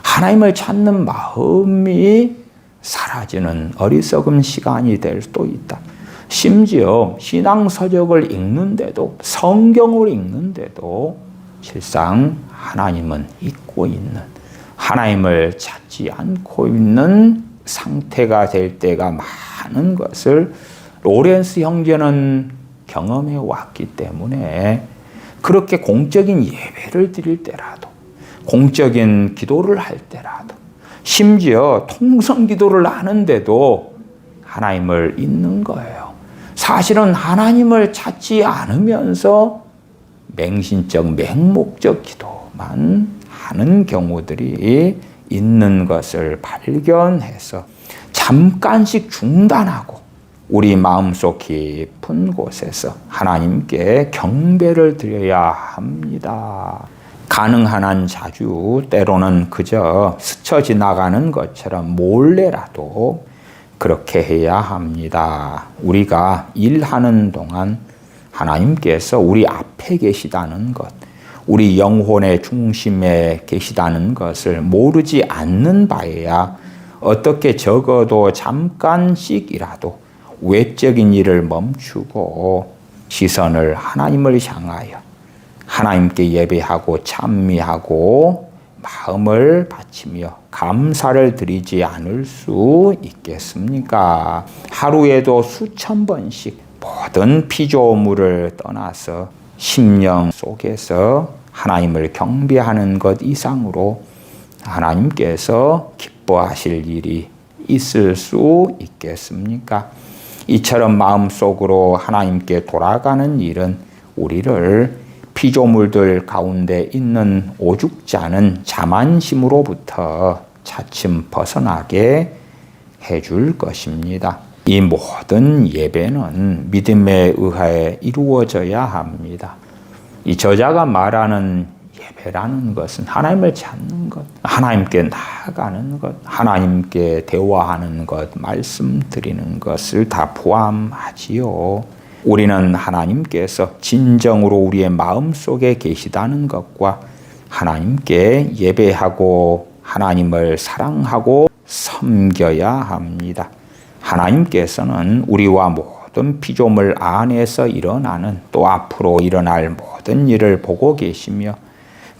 하나님을 찾는 마음이 사라지는 어리석은 시간이 될 수도 있다. 심지어 신앙서적을 읽는데도 성경을 읽는데도 실상 하나님은 잊고 있는 하나님을 찾지 않고 있는 상태가 될 때가 많은 것을 로렌스 형제는 경험해 왔기 때문에 그렇게 공적인 예배를 드릴 때라도 공적인 기도를 할 때라도, 심지어 통성 기도를 하는데도 하나님을 잊는 거예요. 사실은 하나님을 찾지 않으면서 맹신적, 맹목적 기도만 하는 경우들이 있는 것을 발견해서 잠깐씩 중단하고 우리 마음속 깊은 곳에서 하나님께 경배를 드려야 합니다. 가능한 한 자주, 때로는 그저 스쳐 지나가는 것처럼 몰래라도 그렇게 해야 합니다. 우리가 일하는 동안 하나님께서 우리 앞에 계시다는 것, 우리 영혼의 중심에 계시다는 것을 모르지 않는 바에야 어떻게 적어도 잠깐씩이라도 외적인 일을 멈추고 시선을 하나님을 향하여 하나님께 예배하고 찬미하고 마음을 바치며 감사를 드리지 않을 수 있겠습니까? 하루에도 수천 번씩 모든 피조물을 떠나서 심령 속에서 하나님을 경배하는 것 이상으로 하나님께서 기뻐하실 일이 있을 수 있겠습니까? 이처럼 마음속으로 하나님께 돌아가는 일은 우리를 피조물들 가운데 있는 오죽지 않은 자만심으로부터 차츰 벗어나게 해줄 것입니다. 이 모든 예배는 믿음에 의하여 이루어져야 합니다. 이 저자가 말하는 예배라는 것은 하나님을 찾는 것, 하나님께 나아가는 것, 하나님께 대화하는 것, 말씀드리는 것을 다 포함하지요. 우리는 하나님께서 진정으로 우리의 마음속에 계시다는 것과 하나님께 예배하고 하나님을 사랑하고 섬겨야 합니다. 하나님께서는 우리와 모든 피조물 안에서 일어나는 또 앞으로 일어날 모든 일을 보고 계시며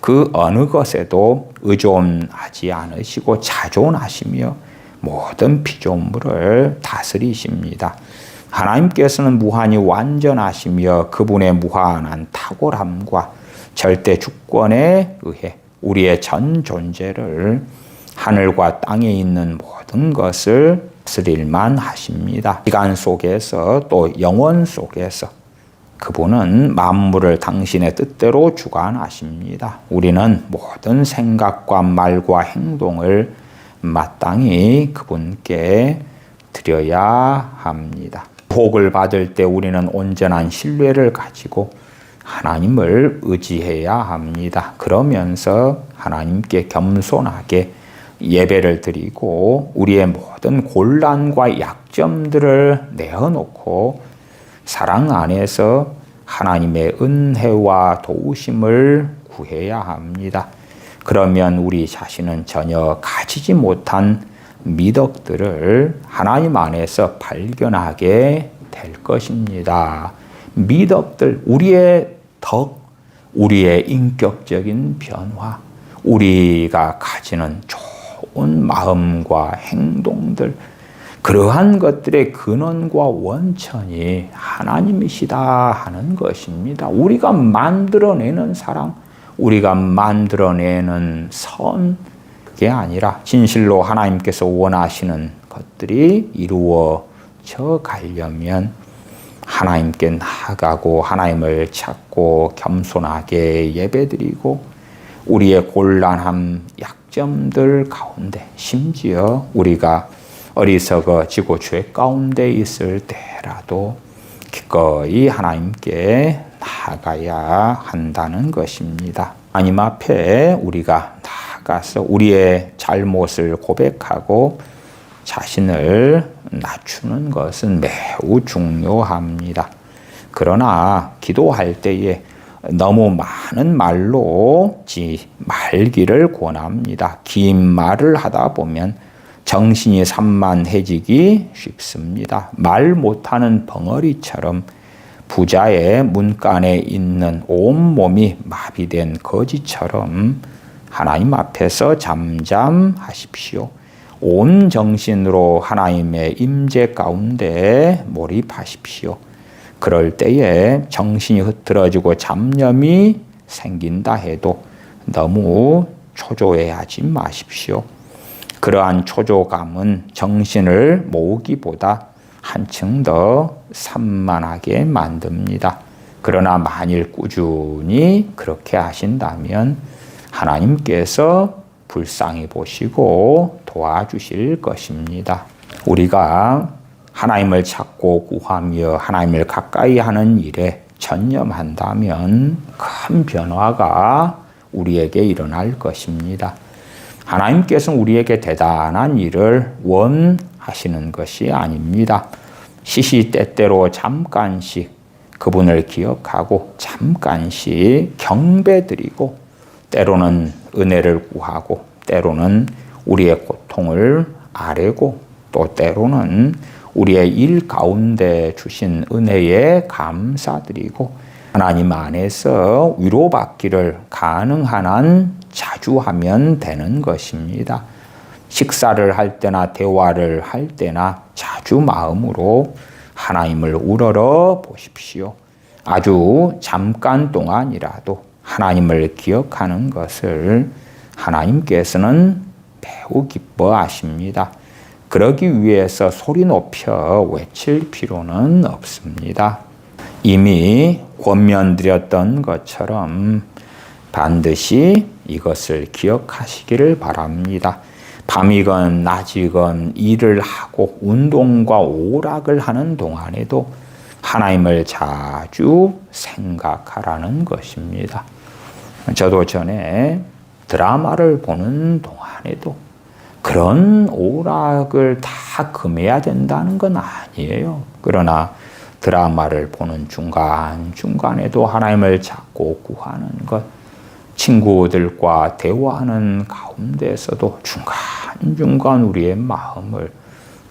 그 어느 것에도 의존하지 않으시고 자존하시며 모든 피조물을 다스리십니다. 하나님께서는 무한히 완전하시며 그분의 무한한 탁월함과 절대 주권에 의해 우리의 전 존재를 하늘과 땅에 있는 모든 것을 다스릴만 하십니다. 시간 속에서 또 영원 속에서 그분은 만물을 당신의 뜻대로 주관하십니다. 우리는 모든 생각과 말과 행동을 마땅히 그분께 드려야 합니다. 복을 받을 때 우리는 온전한 신뢰를 가지고 하나님을 의지해야 합니다. 그러면서 하나님께 겸손하게 예배를 드리고 우리의 모든 곤란과 약점들을 내어놓고 사랑 안에서 하나님의 은혜와 도우심을 구해야 합니다. 그러면 우리 자신은 전혀 가지지 못한 미덕들을 하나님 안에서 발견하게 될 것입니다. 미덕들, 우리의 덕, 우리의 인격적인 변화, 우리가 가지는 좋은 마음과 행동들, 그러한 것들의 근원과 원천이 하나님이시다 하는 것입니다. 우리가 만들어내는 사랑, 우리가 만들어내는 선, 그게 아니라 진실로 하나님께서 원하시는 것들이 이루어져 가려면 하나님께 나아가고 하나님을 찾고 겸손하게 예배드리고 우리의 곤란함, 약점들 가운데 심지어 우리가 어리석어지고 죄 가운데 있을 때라도 기꺼이 하나님께 나아가야 한다는 것입니다. 하나님 앞에 우리가 나아가서 우리의 잘못을 고백하고 자신을 낮추는 것은 매우 중요합니다. 그러나 기도할 때에 너무 많은 말로 하지 말기를 권합니다. 긴 말을 하다 보면 정신이 산만해지기 쉽습니다. 말 못하는 벙어리처럼 부자의 문간에 있는 온몸이 마비된 거지처럼 하나님 앞에서 잠잠하십시오. 온 정신으로 하나님의 임재 가운데 몰입하십시오. 그럴 때에 정신이 흐트러지고 잡념이 생긴다 해도 너무 초조해하지 마십시오. 그러한 초조감은 정신을 모으기보다 한층 더 산만하게 만듭니다. 그러나 만일 꾸준히 그렇게 하신다면 하나님께서 불쌍히 보시고 도와주실 것입니다. 우리가 하나님을 찾고 구하며 하나님을 가까이 하는 일에 전념한다면 큰 변화가 우리에게 일어날 것입니다. 하나님께서는 우리에게 대단한 일을 원하시는 것이 아닙니다. 시시때때로 잠깐씩 그분을 기억하고 잠깐씩 경배드리고 때로는 은혜를 구하고 때로는 우리의 고통을 아뢰고 또 때로는 우리의 일 가운데 주신 은혜에 감사드리고 하나님 안에서 위로받기를 가능한 한 자주 하면 되는 것입니다. 식사를 할 때나 대화를 할 때나 자주 마음으로 하나님을 우러러 보십시오. 아주 잠깐 동안이라도 하나님을 기억하는 것을 하나님께서는 매우 기뻐하십니다. 그러기 위해서 소리 높여 외칠 필요는 없습니다. 이미 권면드렸던 것처럼 반드시 이것을 기억하시기를 바랍니다. 밤이건 낮이건 일을 하고 운동과 오락을 하는 동안에도 하나님을 자주 생각하라는 것입니다. 저도 전에 드라마를 보는 동안에도 그런 오락을 다 금해야 된다는 건 아니에요. 그러나 드라마를 보는 중간중간에도 하나님을 찾고 구하는 것, 친구들과 대화하는 가운데서도 중간중간 우리의 마음을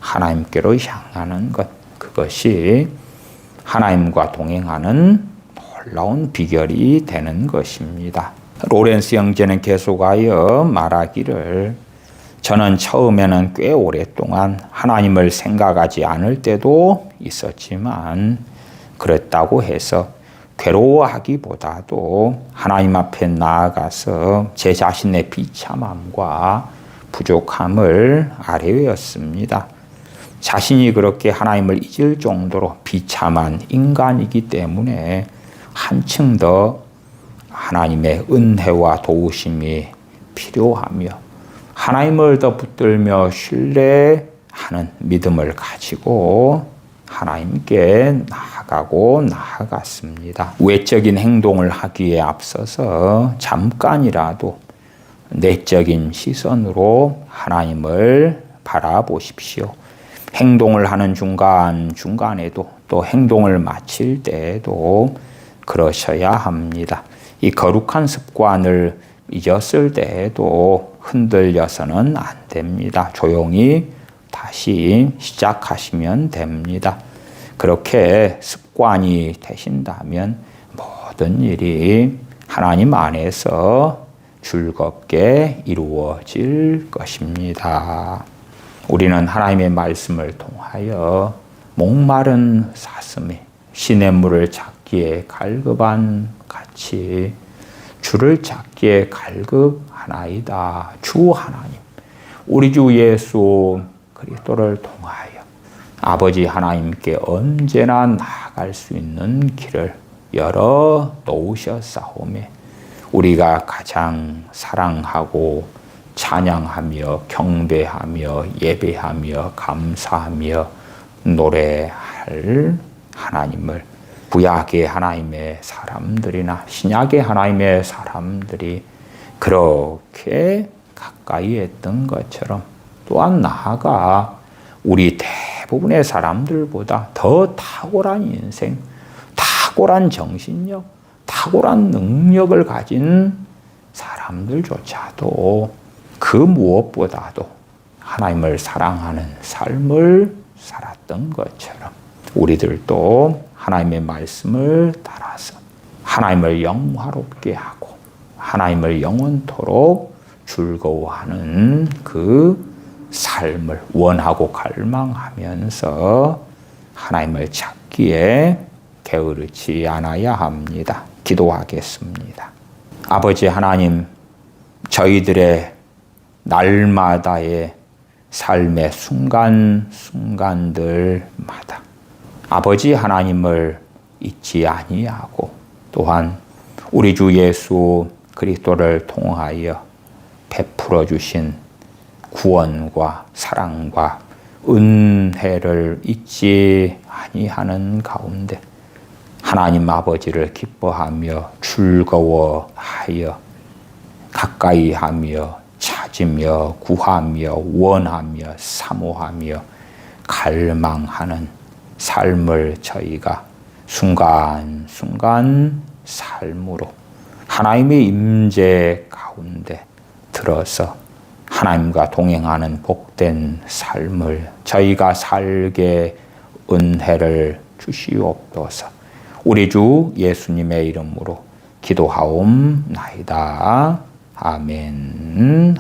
하나님께로 향하는 것, 그것이 하나님과 동행하는 놀라운 비결이 되는 것입니다. 로렌스 형제는 계속하여 말하기를 저는 처음에는 꽤 오랫동안 하나님을 생각하지 않을 때도 있었지만 그랬다고 해서 괴로워하기보다도 하나님 앞에 나아가서 제 자신의 비참함과 부족함을 아뢰었습니다. 자신이 그렇게 하나님을 잊을 정도로 비참한 인간이기 때문에 한층 더 하나님의 은혜와 도우심이 필요하며 하나님을 더 붙들며 신뢰하는 믿음을 가지고 하나님께 나아갔습니다. 외적인 행동을 하기에 앞서서 잠깐이라도 내적인 시선으로 하나님을 바라보십시오. 행동을 하는 중간중간에도 또 행동을 마칠 때에도 그러셔야 합니다. 이 거룩한 습관을 잊었을 때에도 흔들려서는 안 됩니다. 조용히 다시 시작하시면 됩니다. 그렇게 습관이 되신다면 모든 일이 하나님 안에서 즐겁게 이루어질 것입니다. 우리는 하나님의 말씀을 통하여 목마른 사슴이 시냇물을 찾기에 갈급한 같이 주를 찾기에 갈급하나이다. 주 하나님, 우리 주 예수 그리스도를 통하여 아버지 하나님께 언제나 나아갈 수 있는 길을 열어 놓으셨사오매 우리가 가장 사랑하고 찬양하며 경배하며 예배하며 감사하며 노래할 하나님을 구약의 하나님의 사람들이나 신약의 하나님의 사람들이 그렇게 가까이 했던 것처럼 또한 나아가 우리 대부분의 사람들보다 더 탁월한 인생, 탁월한 정신력, 탁월한 능력을 가진 사람들조차도 그 무엇보다도 하나님을 사랑하는 삶을 살았던 것처럼 우리들도 하나님의 말씀을 따라서 하나님을 영화롭게 하고 하나님을 영원토록 즐거워하는 그 삶을 원하고 갈망하면서 하나님을 찾기에 게으르지 않아야 합니다. 기도하겠습니다. 아버지 하나님, 저희들의 날마다의 삶의 순간순간들마다 아버지 하나님을 잊지 아니하고 또한 우리 주 예수 그리스도를 통하여 베풀어 주신 구원과 사랑과 은혜를 잊지 아니하는 가운데 하나님 아버지를 기뻐하며 즐거워하여 가까이 하며 찾으며 구하며 원하며 사모하며 갈망하는 삶을 저희가 순간순간 삶으로 하나님의 임재 가운데 들어서 하나님과 동행하는 복된 삶을 저희가 살게 은혜를 주시옵소서. 우리 주 예수님의 이름으로 기도하옵나이다. 아멘.